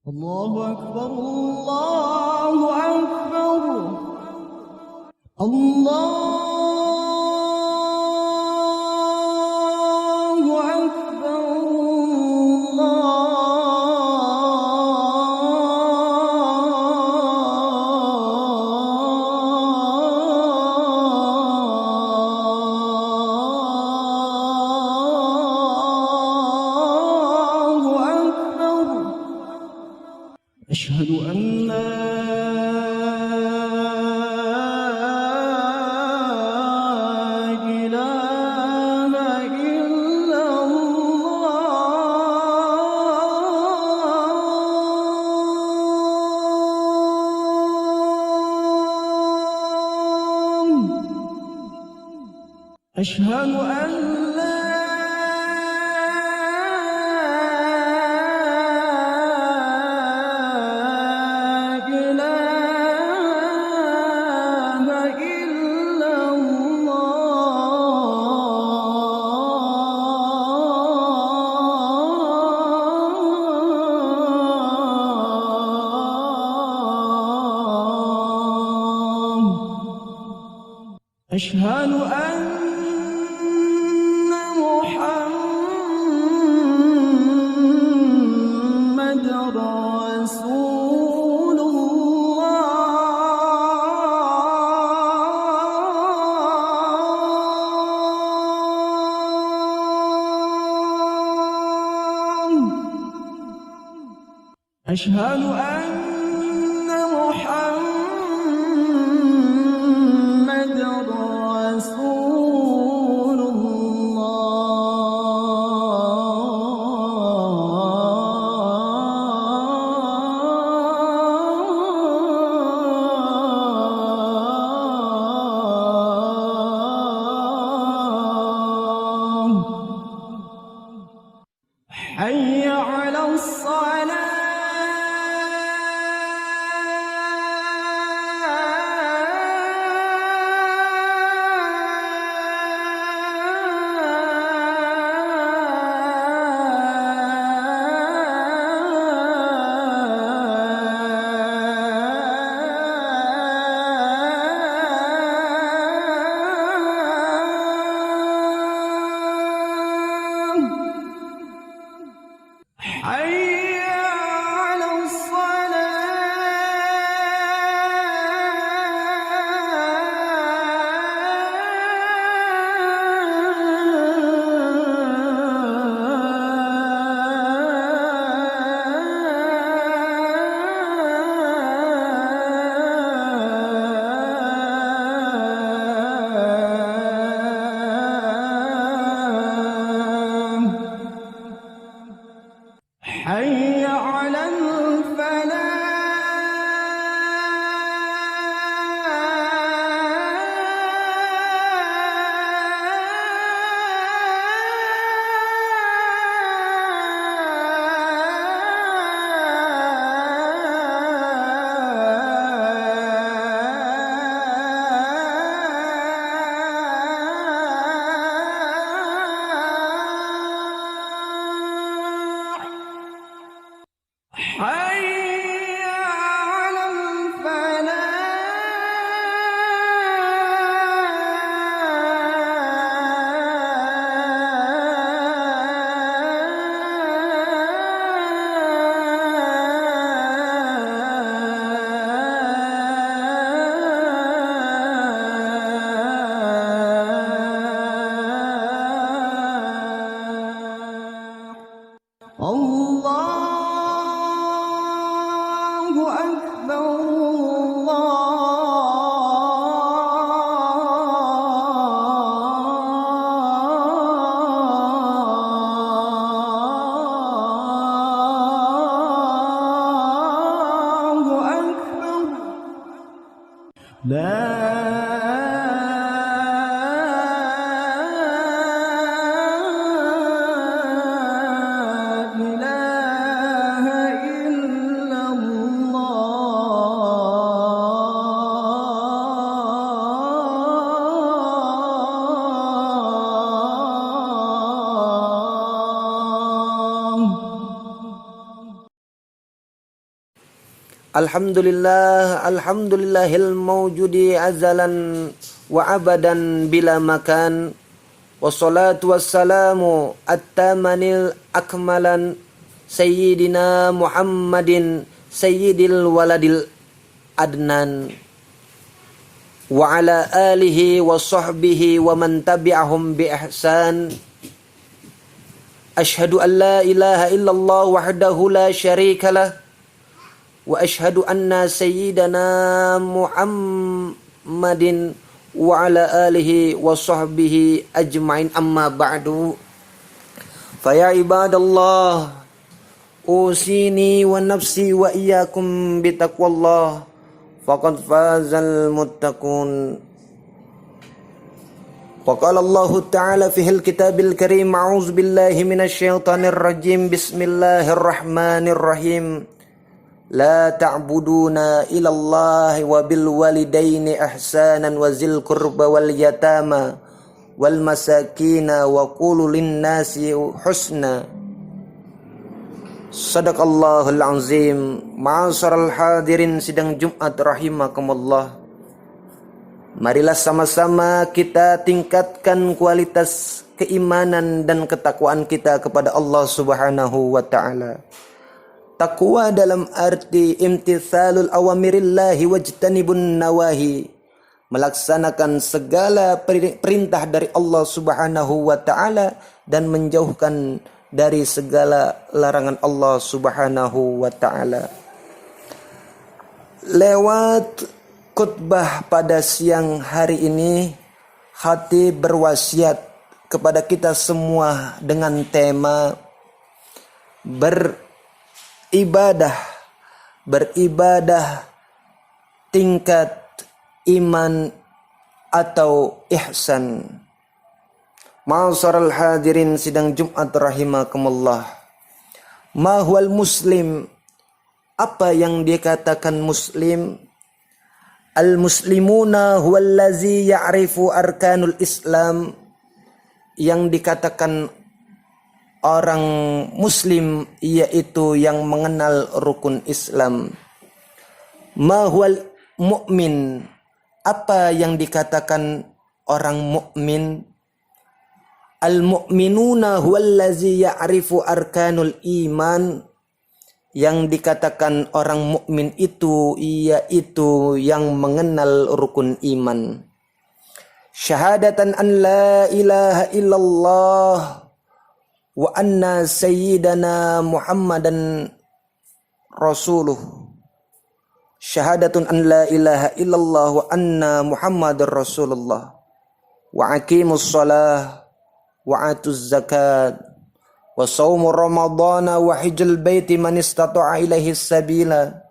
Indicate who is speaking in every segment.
Speaker 1: الله أكبر الله أكبر الله أكبر أشهد أن لا إله إلا الله أشهد أن لا أشهد أن محمد رسول الله أشهد أن محمد رسول الله حي على الصلاة حي على حي على حي على الفلاح الله أكبر الله أكبر لا
Speaker 2: Alhamdulillahil mawjudi azalan wa abadan bila makan. Wassalatu wassalamu at-tamanil akmalan sayyidina Muhammadin sayyidil waladil adnan wa ala alihi wa sahbihi wa man tabi'ahum bi ihsan. Ashhadu an la ilaha illallah wahdahu la syarikalah wa ashhadu anna sayyidana Muhammadin wa ala alihi wa sahbihi ajma'in, amma ba'du. Faya ibadallah, usini wa nafsi wa iyyakum bitaqwallah, faqad fazal muttaqun. Wa qala Allah ta'ala fihil kitabil karim, a'udzu billahi minasy syaithanir rajim, bismillahirrahmanirrahim. La ta'buduna ilallahi wa bil walidaini ihsanan wa zil qurba wal yatama wal masakina wa qulu lin nasi husna. Sadaqallahul azim. Ma'asyaral hadirin sidang Jumat rahimakumullah. Marilah sama-sama kita tingkatkan kualitas keimanan dan ketakwaan kita kepada Allah Subhanahu wa taala. Takwa dalam arti imtithalul awamirillahi wajtanibun nawahi, melaksanakan segala perintah dari Allah Subhanahu wa taala dan menjauhkan dari segala larangan Allah Subhanahu wa taala. Lewat khutbah pada siang hari ini, hati berwasiat kepada kita semua dengan tema beribadah tingkat iman atau ihsan. Ma'asyaral hadirin sidang Jumat rahimakumullah. Ma huwal muslim? Apa yang dikatakan muslim? Al muslimuna huwallazi ya'rifu arkanul Islam. Yang dikatakan orang muslim yaitu yang mengenal rukun Islam. Ma huwal mu'min? Apa yang dikatakan orang mukmin? Al mu'minuna huwallazi ya'rifu arkanul iman. Yang dikatakan orang mukmin itu yaitu yang mengenal rukun iman. Syahadatan an la ilaha illallah wa anna sayyidana Muhammadan rasuluh. Syahadatun an la ilaha illallah wa anna Muhammadar rasulullah. Wa aqimus shalah wa atuz zakat wa shaumur ramadhana wa hijjal baiti man istata'a ilaihi sabila.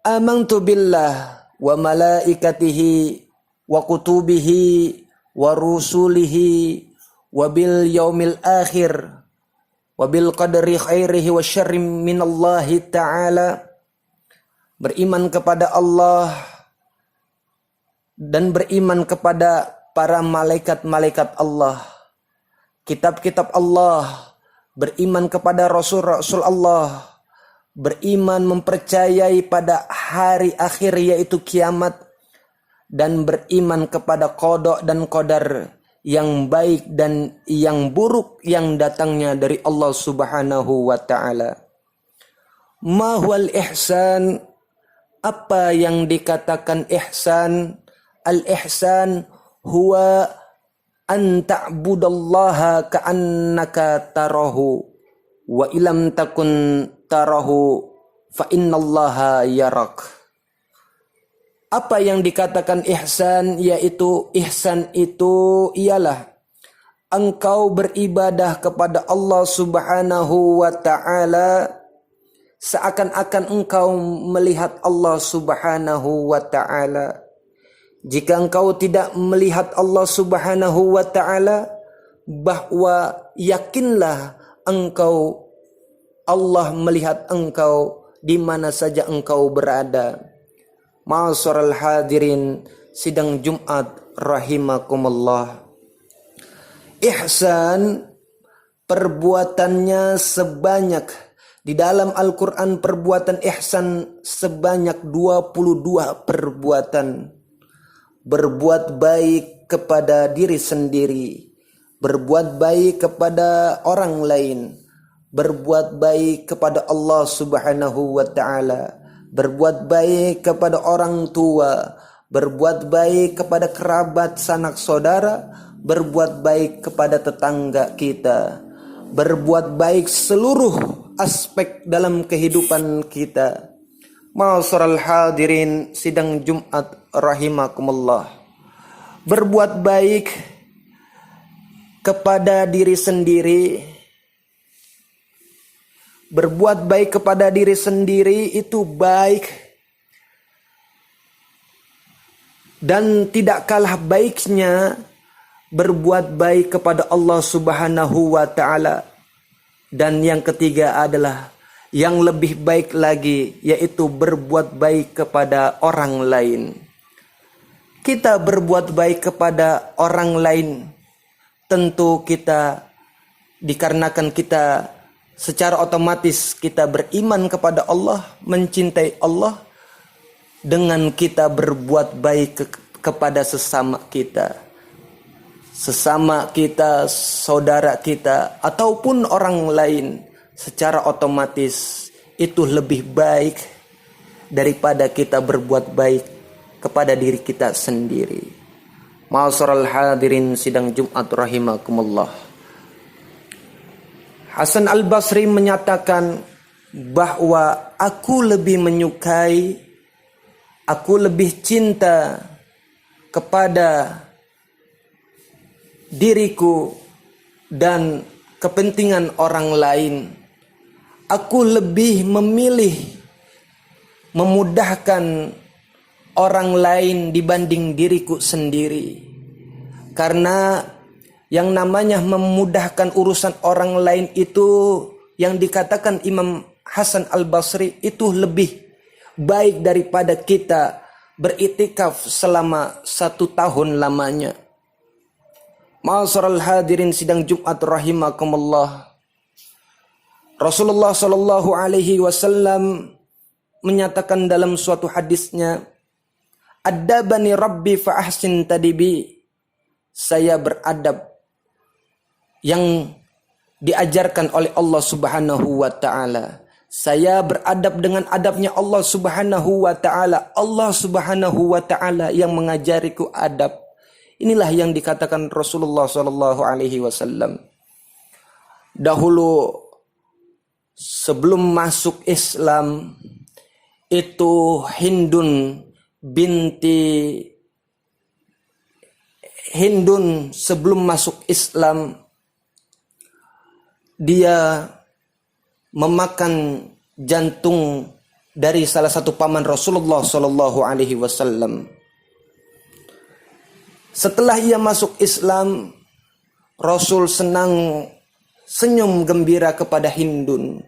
Speaker 2: Amantu billah wa malaikatihi wa kutubihi wa rusulihi wabil yaumil akhir wabil qadri khairihi wa syarri minallahi ta'ala. Beriman kepada Allah dan beriman kepada para malaikat-malaikat Allah, kitab-kitab Allah, beriman kepada rasul-rasul Allah, beriman mempercayai pada hari akhir yaitu kiamat, dan beriman kepada qada dan qadar yang baik dan yang buruk yang datangnya dari Allah Subhanahu wa taala. Ma huwal ihsan? Apa yang dikatakan ihsan? Al ihsan huwa an ta'budallaha ka'annaka tarahu wa illam takun tarahu fa innallaha yarak. Apa yang dikatakan ihsan? Yaitu ihsan itu ialah engkau beribadah kepada Allah Subhanahu wa ta'ala seakan-akan engkau melihat Allah Subhanahu wa ta'ala. Jika engkau tidak melihat Allah Subhanahu wa ta'ala, bahwa yakinlah engkau Allah melihat engkau di mana saja engkau berada. Ma'asyaral hadirin sidang Jumat rahimakumullah. Ihsan perbuatannya sebanyak Di dalam Al-Quran perbuatan ihsan sebanyak 22 perbuatan. Berbuat baik kepada diri sendiri, berbuat baik kepada orang lain, berbuat baik kepada Allah Subhanahu wa ta'ala, berbuat baik kepada orang tua, berbuat baik kepada kerabat sanak saudara, berbuat baik kepada tetangga kita, berbuat baik seluruh aspek dalam kehidupan kita. Ma'asyiral hadirin sidang Jumat rahimakumullah. Berbuat baik kepada diri sendiri. Berbuat baik kepada diri sendiri itu baik. Dan tidak kalah baiknya berbuat baik kepada Allah Subhanahu wa ta'ala. Dan yang ketiga adalah yang lebih baik lagi, yaitu berbuat baik kepada orang lain. Kita berbuat baik kepada orang lain, tentu kita dikarenakan kita secara otomatis kita beriman kepada Allah, mencintai Allah, dengan kita berbuat baik kepada sesama kita. Sesama kita, saudara kita, ataupun orang lain, secara otomatis itu lebih baik daripada kita berbuat baik kepada diri kita sendiri. Ma'asyiral hadirin sidang Jumat rahimakumullah. Hasan Al-Basri menyatakan bahwa aku lebih menyukai, aku lebih cinta kepada diriku dan kepentingan orang lain. Aku lebih memilih memudahkan orang lain dibanding diriku sendiri. Karena yang namanya memudahkan urusan orang lain itu, yang dikatakan Imam Hasan Al-Basri, itu lebih baik daripada kita beriktikaf selama 1 tahun lamanya. Ma'asyiral hadirin sidang Jumat rahimakumullah. Rasulullah Shallallahu Alaihi Wasallam menyatakan dalam suatu hadisnya, "Adabani Rabbi fa ahsin tadibi." Saya beradab yang diajarkan oleh Allah Subhanahu wa ta'ala. Saya beradab dengan adabnya Allah Subhanahu wa ta'ala. Allah Subhanahu wa ta'ala yang mengajariku adab. Inilah yang dikatakan Rasulullah Shallallahu Alaihi Wasallam. Dahulu sebelum masuk Islam itu Hindun sebelum masuk Islam dia memakan jantung dari salah satu paman Rasulullah Shallallahu Alaihi Wasallam. Setelah ia masuk Islam, Rasul senang senyum gembira kepada Hindun.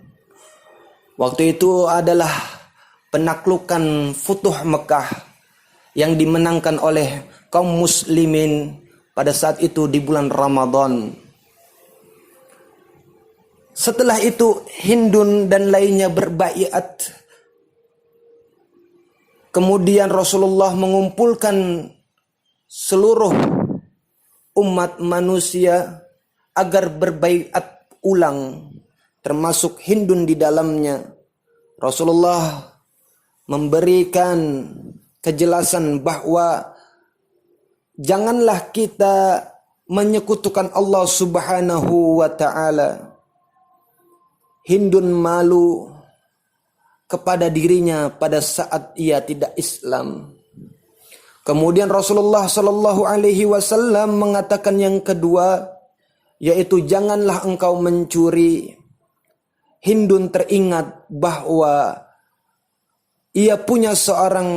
Speaker 2: Waktu itu adalah penaklukan Futuh Mekah yang dimenangkan oleh kaum muslimin pada saat itu di bulan Ramadan. Setelah itu Hindun dan lainnya berbaiat. Kemudian Rasulullah mengumpulkan seluruh umat manusia agar berbaiat ulang, termasuk Hindun di dalamnya. Rasulullah memberikan kejelasan bahwa janganlah kita menyekutukan Allah Subhanahu wa ta'ala. Hindun malu kepada dirinya pada saat ia tidak Islam. Kemudian Rasulullah Shallallahu Alaihi Wasallam mengatakan yang kedua, yaitu janganlah engkau mencuri. Hindun teringat bahwa ia punya seorang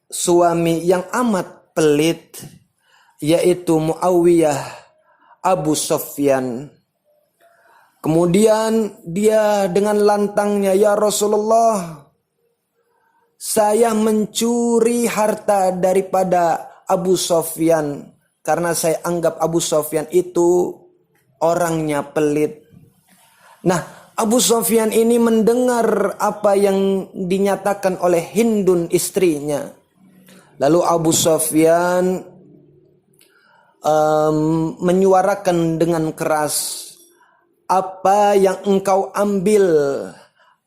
Speaker 2: suami yang amat pelit, yaitu Muawiyah Abu Sufyan. Kemudian dia dengan lantangnya, "Ya Rasulullah, saya mencuri harta daripada Abu Sufyan karena saya anggap Abu Sufyan itu orangnya pelit." Nah, Abu Sufyan ini mendengar apa yang dinyatakan oleh Hindun istrinya. Lalu Abu Sufyan menyuarakan dengan keras, apa yang engkau ambil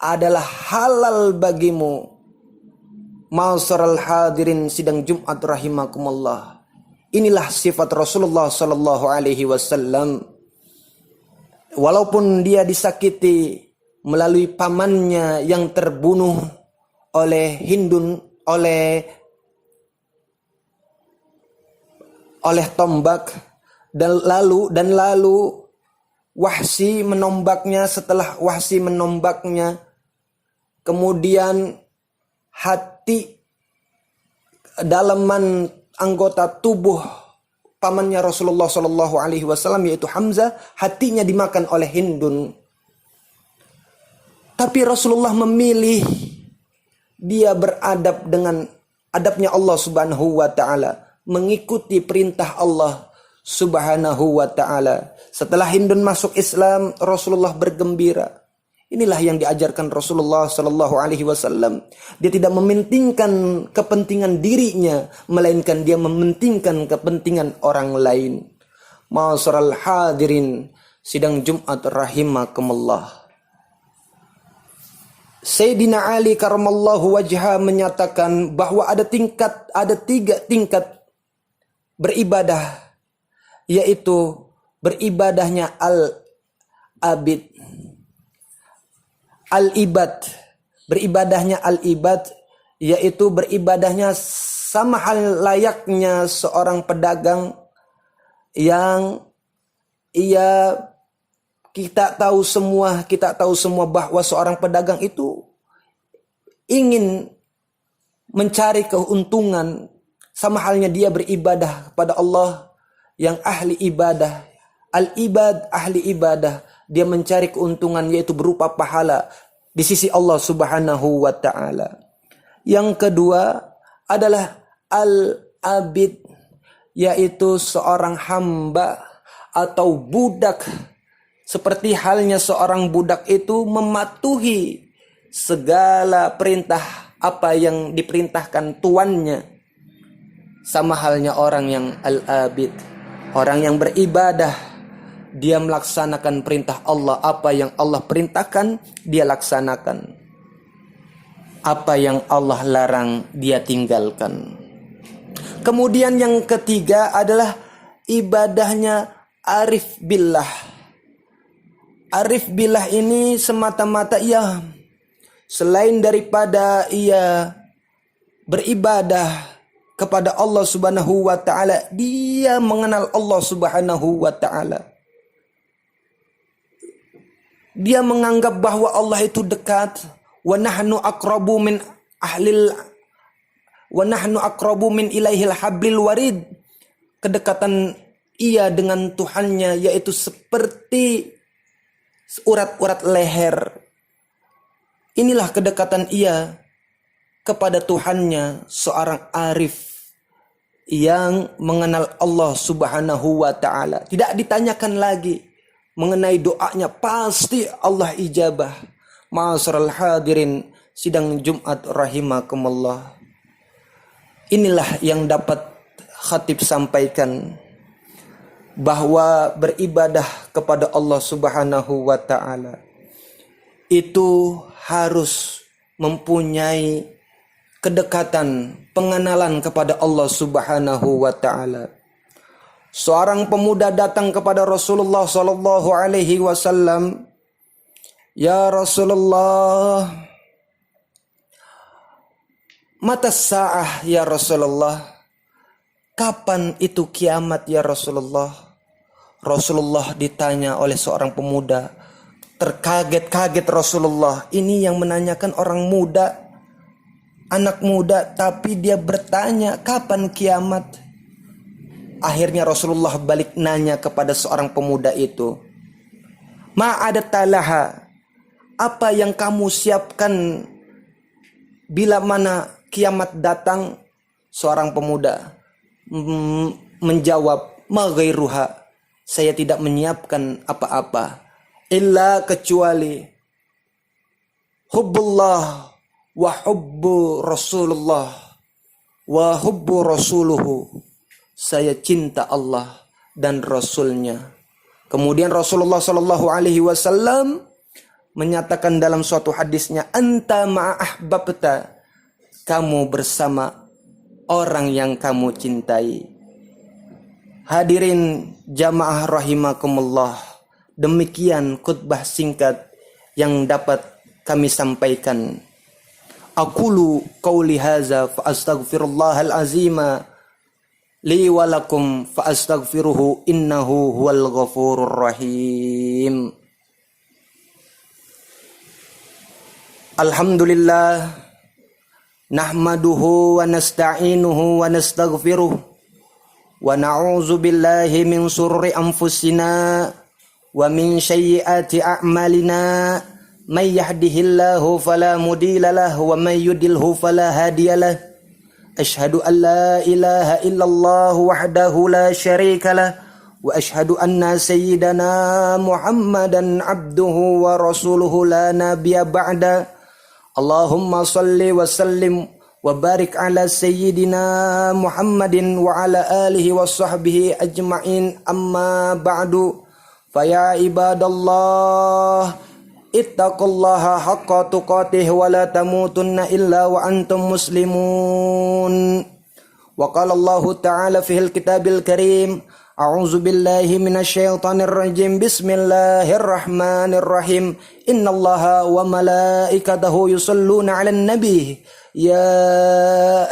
Speaker 2: adalah halal bagimu. Ma'asyiral hadirin sidang Jumat rahimakumullah. Inilah sifat Rasulullah sallallahu alaihi wasallam. Walaupun dia disakiti melalui pamannya yang terbunuh oleh Hindun, oleh tombak, dan lalu Wahsy menombaknya. Setelah Wahsy menombaknya, kemudian hati dalaman anggota tubuh pamannya Rasulullah Shallallahu Alaihi Wasallam yaitu Hamzah, hatinya dimakan oleh Hindun. Tapi Rasulullah memilih dia beradab dengan adabnya Allah Subhanahu Wa Taala, mengikuti perintah Allah Subhanahu Wa Taala. Setelah Hindun masuk Islam, Rasulullah bergembira. Inilah yang diajarkan Rasulullah Sallallahu Alaihi Wasallam. Dia tidak mementingkan kepentingan dirinya, melainkan dia mementingkan kepentingan orang lain. Ma'asyiral hadirin sidang Jumat rahimakumullah. Sayyidina Ali karamallahu wajha menyatakan bahwa ada 3 tingkat beribadah, yaitu beribadahnya al-abid, al-ibad, beribadahnya al-ibad, yaitu beribadahnya sama hal layaknya seorang pedagang yang kita tahu semua bahwa seorang pedagang itu ingin mencari keuntungan, sama halnya dia beribadah kepada Allah yang ahli ibadah. Al-ibad, ahli ibadah, dia mencari keuntungan yaitu berupa pahala di sisi Allah Subhanahu wa Ta'ala. Yang kedua adalah al-abid, yaitu seorang hamba atau budak. Seperti halnya seorang budak itu mematuhi segala perintah apa yang diperintahkan tuannya. Sama halnya orang yang al-abid, orang yang beribadah, dia melaksanakan perintah Allah. Apa yang Allah perintahkan, dia laksanakan. Apa yang Allah larang, dia tinggalkan. Kemudian yang ketiga adalah ibadahnya arif billah. Arif billah ini semata-mata ia selain daripada ia beribadah kepada Allah Subhanahu wa Ta'ala, dia mengenal Allah Subhanahu wa Ta'ala. Dia menganggap bahwa Allah itu dekat. Wa nahnu aqrabu min ilaihil hablil warid. Kedekatan ia dengan Tuhannya yaitu seperti urat-urat leher. Inilah kedekatan ia kepada Tuhannya, seorang arif yang mengenal Allah Subhanahu wa Ta'ala. Tidak ditanyakan lagi mengenai doanya, pasti Allah ijabah. Ma'asyiral hadirin sidang Jumat rahimakumullah. Inilah yang dapat khatib sampaikan, bahwa beribadah kepada Allah Subhanahu wa Ta'ala itu harus mempunyai kedekatan, pengenalan kepada Allah Subhanahu wa Ta'ala. Seorang pemuda datang kepada Rasulullah sallallahu alaihi wasallam, "Ya Rasulullah, mata sa'ah ya Rasulullah? Kapan itu kiamat ya Rasulullah?" Rasulullah ditanya oleh seorang pemuda. Terkaget-kaget Rasulullah. Ini yang menanyakan orang muda, anak muda, tapi dia bertanya kapan kiamat. Akhirnya Rasulullah balik nanya kepada seorang pemuda itu, "Ma'adatalaha, apa yang kamu siapkan bila mana kiamat datang?" Seorang pemuda menjawab, "Maghairuha, saya tidak menyiapkan apa-apa, illa kecuali hubbullah wa hubbu Rasulullah wa hubbu rasuluhu. Saya cinta Allah dan Rasulnya. Kemudian Rasulullah Shallallahu Alaihi Wasallam menyatakan dalam suatu hadisnya, anta ma'ahbabta, kamu bersama orang yang kamu cintai. Hadirin jamaah rahimakumullah, demikian khutbah singkat yang dapat kami sampaikan. Aqulu qauli hadza fa astaghfirullahal azima li wa lakum fa astaghfiruhu innahu huwal ghafurur rahim. Alhamdulillah nahmaduhu wa nasta'inuhu wa nastaghfiruh wa na'udzu billahi min shururi anfusina wa min sayyiati a'malina may yahdihillahu fala mudilla lahu wa may yudlilhu fala hadiyalah. Ashhadu an la ilaha illallah wahdahu la syarika lah wa ashhadu anna sayyidana Muhammadan abduhu wa rasuluhu la nabiyya ba'da. Allahumma salli wa sallim wa barik ala sayyidina Muhammadin wa ala alihi wa sahbihi ajma'in, amma ba'du. Faya ibadallah, ittaqullaha haqqa tuqatih wa la tamutunna illa wa antum muslimun. Wa qala Allah ta'ala fihil kitabil karim, a'udzu billahi minasyaitonir rajim, bismillahirrahmanirrahim. Innallaha wa malaikatahu yusholluna 'alan nabi ya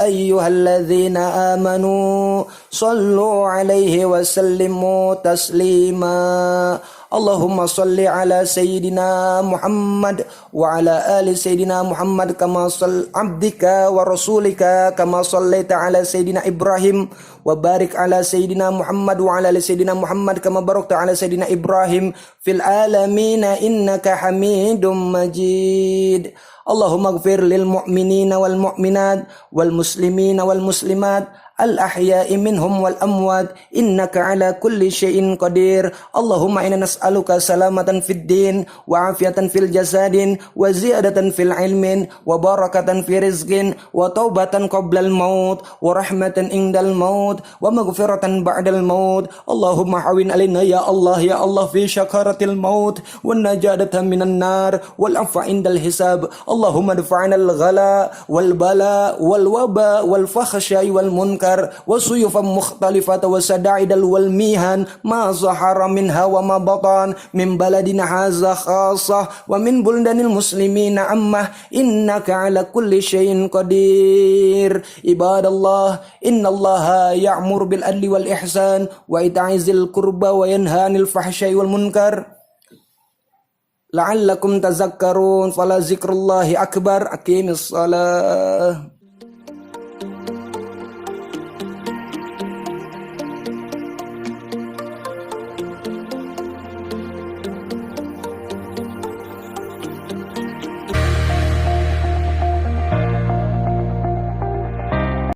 Speaker 2: ayyuhalladzina amanu shallu 'alaihi wa sallimu taslima. Allahumma salli ala sayyidina Muhammad wa ala ali sayyidina Muhammad kama abdika wa rasulika kama sallaita ala sayyidina Ibrahim wa barik ala sayyidina Muhammad wa ala ali sayyidina Muhammad kama barakta ala sayyidina Ibrahim fil alamin innaka Hamidum Majid. Allahumma ighfir lil mu'minina wal mu'minat wal muslimina wal muslimat al-ahya'i minhum wal amwat innaka ala kulli syai'in qadir. Allahumma inna nas'aluka salamatan fid din wa afiatan fil jasadin wa ziyadatan fil ilmin wa barakatan fi rizqin wa taubatan qablal maut wa rahmatan indal maut wa maghfiratan ba'dal maut. Allahumma hawin alaina ya Allah fi syakaratil maut wan najadata minan nar wal afwa indal hisab. Allahumma dfa'na al ghala wal bala wal waba wal fakhsya wal munkar wasuyufan mukhtalifata wasada'idal wal mihan ma zahara minha wa ma batan min baladina hadza khassah wa min buldanil muslimina ammah innaka ala kulli syai'in qadir. Ibadallah, innallaha ya'mur bil adli wal ihsan wa ita'izil qurba wa yanha 'anil fahsya'i wal munkar la'allakum tazakkarun. Fala zikrullahi akbar. Aqimis shalah.